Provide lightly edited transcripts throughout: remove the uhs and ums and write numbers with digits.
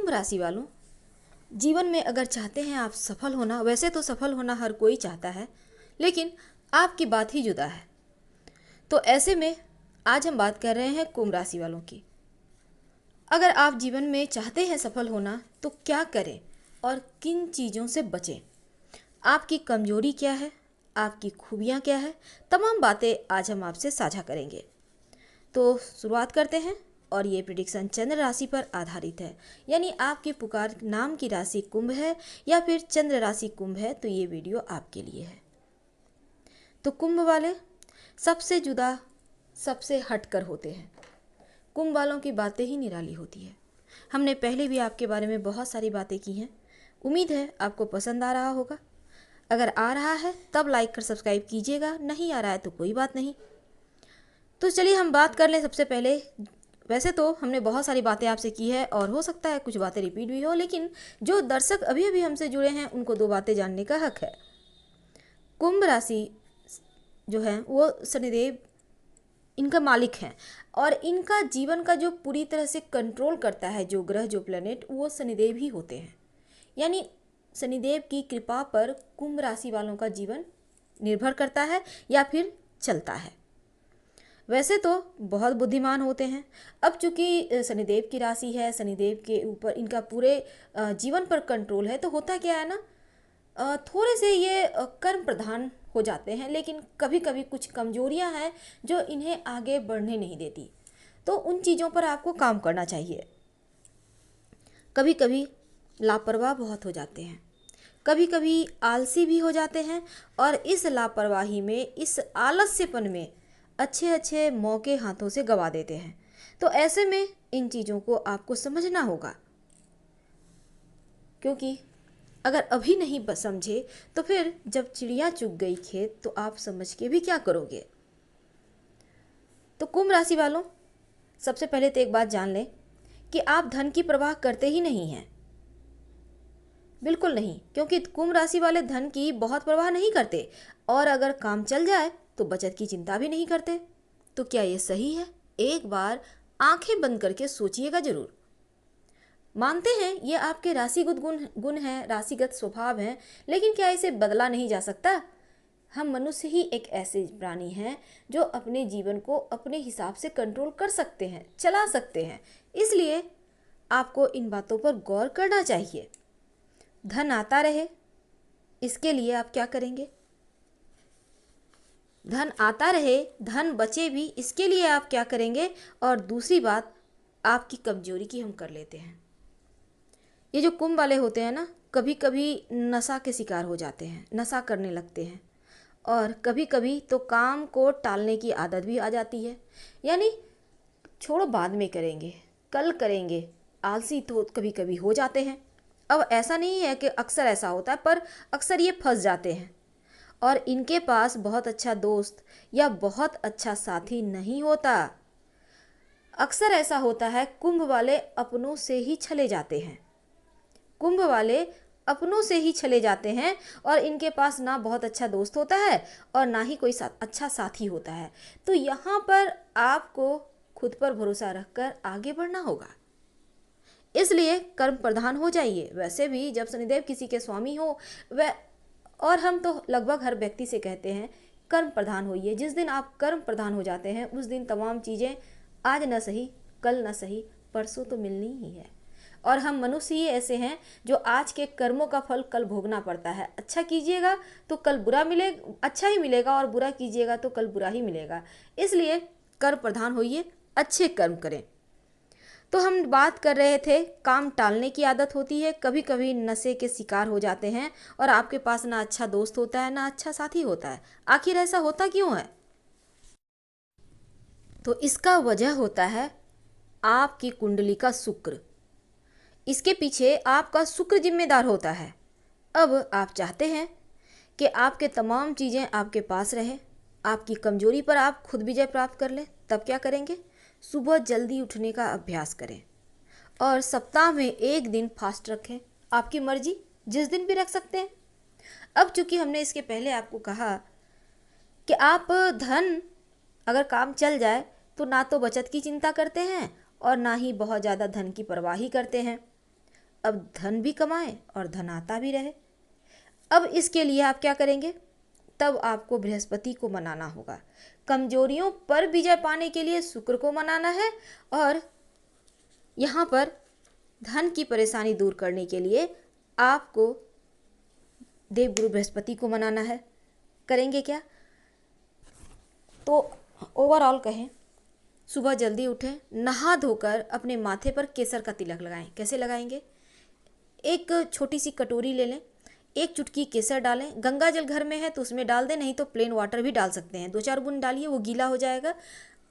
कुंभ राशि वालों, जीवन में अगर चाहते हैं आप सफल होना, वैसे तो सफल होना हर कोई चाहता है, लेकिन आपकी बात ही जुदा है। तो ऐसे में आज हम बात कर रहे हैं कुंभ राशि वालों की। अगर आप जीवन में चाहते हैं सफल होना तो क्या करें और किन चीज़ों से बचें, आपकी कमजोरी क्या है, आपकी खूबियाँ क्या है, तमाम बातें आज हम आपसे साझा करेंगे। तो शुरुआत करते हैं। और ये प्रिडिक्शन चंद्र राशि पर आधारित है, यानी आपकी पुकार नाम की राशि कुंभ है या फिर चंद्र राशि कुंभ है तो ये वीडियो आपके लिए है। तो कुंभ वाले सबसे जुदा, सबसे हटकर होते हैं। कुंभ वालों की बातें ही निराली होती है। हमने पहले भी आपके बारे में बहुत सारी बातें की हैं। उम्मीद है आपको पसंद आ रहा होगा। अगर आ रहा है तब लाइक कर सब्सक्राइब कीजिएगा, नहीं आ रहा है तो कोई बात नहीं। तो चलिए हम बात कर लें। सबसे पहले, वैसे तो हमने बहुत सारी बातें आपसे की है और हो सकता है कुछ बातें रिपीट भी हो, लेकिन जो दर्शक अभी अभी हमसे जुड़े हैं उनको दो बातें जानने का हक है। कुंभ राशि जो है वो शनिदेव इनका मालिक हैं और इनका जीवन का जो पूरी तरह से कंट्रोल करता है जो ग्रह, जो प्लैनेट, वो शनिदेव ही होते हैं। यानी शनिदेव की कृपा पर कुंभ राशि वालों का जीवन निर्भर करता है या फिर चलता है। वैसे तो बहुत बुद्धिमान होते हैं। अब चूंकि शनिदेव की राशि है, शनिदेव के ऊपर इनका पूरे जीवन पर कंट्रोल है, तो होता क्या है ना, थोड़े से ये कर्म प्रधान हो जाते हैं, लेकिन कभी कभी कुछ कमजोरियां हैं जो इन्हें आगे बढ़ने नहीं देती। तो उन चीज़ों पर आपको काम करना चाहिए। कभी कभी लापरवाह बहुत हो जाते हैं, कभी कभी आलसी भी हो जाते हैं और इस लापरवाही में, इस आलस्यपन में अच्छे अच्छे मौके हाथों से गवा देते हैं। तो ऐसे में इन चीज़ों को आपको समझना होगा, क्योंकि अगर अभी नहीं समझे तो फिर जब चिड़िया चुग गई खेत तो आप समझ के भी क्या करोगे। तो कुंभ राशि वालों, सबसे पहले तो एक बात जान लें कि आप धन की परवाह करते ही नहीं हैं। बिल्कुल नहीं, क्योंकि कुंभ राशि वाले धन की बहुत परवाह नहीं करते और अगर काम चल जाए तो बचत की चिंता भी नहीं करते। तो क्या ये सही है? एक बार आंखें बंद करके सोचिएगा जरूर। मानते हैं ये आपके राशिगत गुण है, राशिगत स्वभाव है, लेकिन क्या इसे बदला नहीं जा सकता? हम मनुष्य ही एक ऐसे प्राणी हैं जो अपने जीवन को अपने हिसाब से कंट्रोल कर सकते हैं, चला सकते हैं। इसलिए आपको इन बातों पर गौर करना चाहिए। धन आता रहे, इसके लिए आप क्या करेंगे? धन आता रहे, धन बचे भी, इसके लिए आप क्या करेंगे? और दूसरी बात, आपकी कमजोरी की हम कर लेते हैं। ये जो कुंभ वाले होते हैं ना, कभी कभी नशा के शिकार हो जाते हैं, नशा करने लगते हैं और कभी कभी तो काम को टालने की आदत भी आ जाती है। यानी छोड़ो, बाद में करेंगे, कल करेंगे, आलसी तो कभी कभी हो जाते हैं। अब ऐसा नहीं है कि अक्सर ऐसा होता है, पर अक्सर ये फंस जाते हैं और इनके पास बहुत अच्छा दोस्त या बहुत अच्छा साथी नहीं होता। अक्सर ऐसा होता है, कुंभ वाले अपनों से ही छले जाते हैं। कुंभ वाले अपनों से ही छले जाते हैं और इनके पास ना बहुत अच्छा दोस्त होता है और ना ही कोई अच्छा साथी होता है। तो यहाँ पर आपको खुद पर भरोसा रखकर आगे बढ़ना होगा। इसलिए कर्म प्रधान हो जाइए। वैसे भी जब शनिदेव किसी के स्वामी हो, वह, और हम तो लगभग हर व्यक्ति से कहते हैं कर्म प्रधान होइए। जिस दिन आप कर्म प्रधान हो जाते हैं उस दिन तमाम चीज़ें आज न सही, कल न सही, परसों तो मिलनी ही है। और हम मनुष्य ही ऐसे हैं जो आज के कर्मों का फल कल भोगना पड़ता है। अच्छा कीजिएगा तो कल बुरा मिलेगा, अच्छा ही मिलेगा, और बुरा कीजिएगा तो कल बुरा ही मिलेगा। इसलिए कर्म प्रधान होइए, अच्छे कर्म करें। तो हम बात कर रहे थे, काम टालने की आदत होती है, कभी कभी नशे के शिकार हो जाते हैं और आपके पास ना अच्छा दोस्त होता है ना अच्छा साथी होता है। आखिर ऐसा होता क्यों है? तो इसका वजह होता है आपकी कुंडली का शुक्र। इसके पीछे आपका शुक्र जिम्मेदार होता है। अब आप चाहते हैं कि आपके तमाम चीज़ें आपके पास रहे, आपकी कमजोरी पर आप खुद विजय प्राप्त कर लें। तब क्या करेंगे? सुबह जल्दी उठने का अभ्यास करें और सप्ताह में एक दिन फास्ट रखें। आपकी मर्जी, जिस दिन भी रख सकते हैं। अब चूंकि हमने इसके पहले आपको कहा कि आप धन, अगर काम चल जाए तो ना तो बचत की चिंता करते हैं और ना ही बहुत ज़्यादा धन की परवाह ही करते हैं। अब धन भी कमाएं और धन आता भी रहे। अब इसके लिए आप क्या करेंगे, तब आपको बृहस्पति को मनाना होगा। कमजोरियों पर विजय पाने के लिए शुक्र को मनाना है और यहाँ पर धन की परेशानी दूर करने के लिए आपको देवगुरु बृहस्पति को मनाना है। करेंगे क्या, तो ओवरऑल कहें, सुबह जल्दी उठें, नहा धोकर अपने माथे पर केसर का तिलक लगाएं। कैसे लगाएंगे, एक छोटी सी कटोरी ले लें, एक चुटकी केसर डालें, गंगा जल घर में है तो उसमें डाल दें, नहीं तो प्लेन वाटर भी डाल सकते हैं। 2-4 बूंद डालिए, वो गीला हो जाएगा।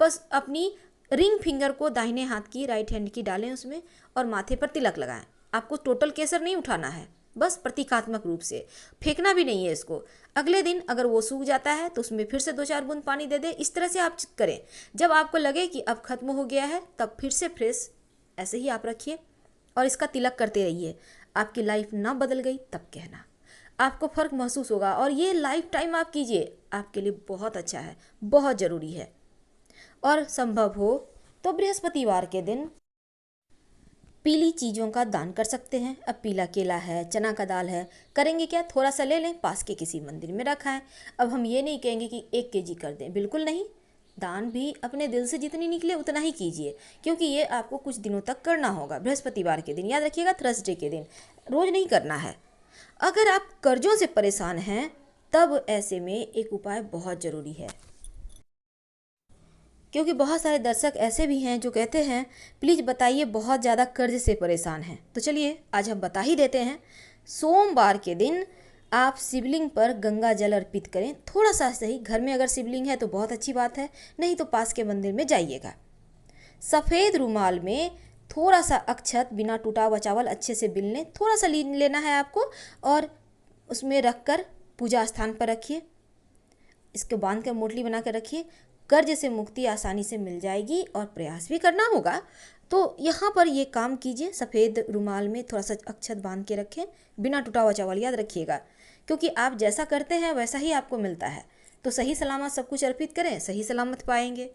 बस अपनी रिंग फिंगर को दाहिने हाथ की, राइट हैंड की डालें उसमें और माथे पर तिलक लगाएं। आपको टोटल केसर नहीं उठाना है, बस प्रतीकात्मक रूप से, फेंकना भी नहीं है इसको। अगले दिन अगर वो सूख जाता है तो उसमें फिर से 2-4 बूंद पानी दे दें। इस तरह से आप करें। जब आपको लगे कि अब खत्म हो गया है तब फिर से फ्रेश ऐसे ही आप रखिए और इसका तिलक करते रहिए। आपकी लाइफ ना बदल गई तब कहना, आपको फ़र्क महसूस होगा और ये लाइफ टाइम आप कीजिए, आपके लिए बहुत अच्छा है, बहुत ज़रूरी है। और संभव हो तो बृहस्पतिवार के दिन पीली चीज़ों का दान कर सकते हैं। अब पीला केला है, चना का दाल है, करेंगे क्या, थोड़ा सा ले लें, पास के किसी मंदिर में रखा है। अब हम ये नहीं कहेंगे कि 1 kg कर दें, बिल्कुल नहीं। दान भी अपने दिल से जितनी निकले उतना ही कीजिए, क्योंकि ये आपको कुछ दिनों तक करना होगा। बृहस्पतिवार के दिन, याद रखिएगा, थर्सडे के दिन, रोज़ नहीं करना है। अगर आप कर्जों से परेशान हैं तब ऐसे में एक उपाय बहुत ज़रूरी है, क्योंकि बहुत सारे दर्शक ऐसे भी हैं जो कहते हैं प्लीज़ बताइए बहुत ज़्यादा कर्ज से परेशान हैं। तो चलिए आज हम बता ही देते हैं। सोमवार के दिन आप शिवलिंग पर गंगा जल अर्पित करें, थोड़ा सा सही। घर में अगर शिवलिंग है तो बहुत अच्छी बात है, नहीं तो पास के मंदिर में जाइएगा। सफ़ेद रुमाल में थोड़ा सा अक्षत बिना टूटा हुआ चावल अच्छे से बिल लें, थोड़ा सा लेना है आपको और उसमें रखकर पूजा स्थान पर रखिए। इसको बांध कर मोटली बना कर रखिए। कर्ज से मुक्ति आसानी से मिल जाएगी और प्रयास भी करना होगा, तो यहाँ पर ये काम कीजिए। सफ़ेद रुमाल में थोड़ा सा अक्षत बांध के रखें, बिना टूटा हुआ चावल, याद रखिएगा, क्योंकि आप जैसा करते हैं वैसा ही आपको मिलता है। तो सही सलामत सब कुछ अर्पित करें, सही सलामत पाएंगे।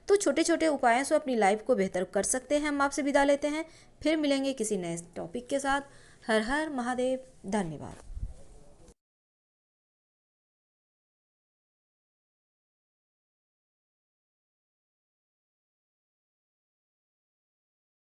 तो छोटे छोटे उपायों से अपनी लाइफ को बेहतर कर सकते हैं। हम आपसे विदा लेते हैं, फिर मिलेंगे किसी नए टॉपिक के साथ। हर हर महादेव, धन्यवाद।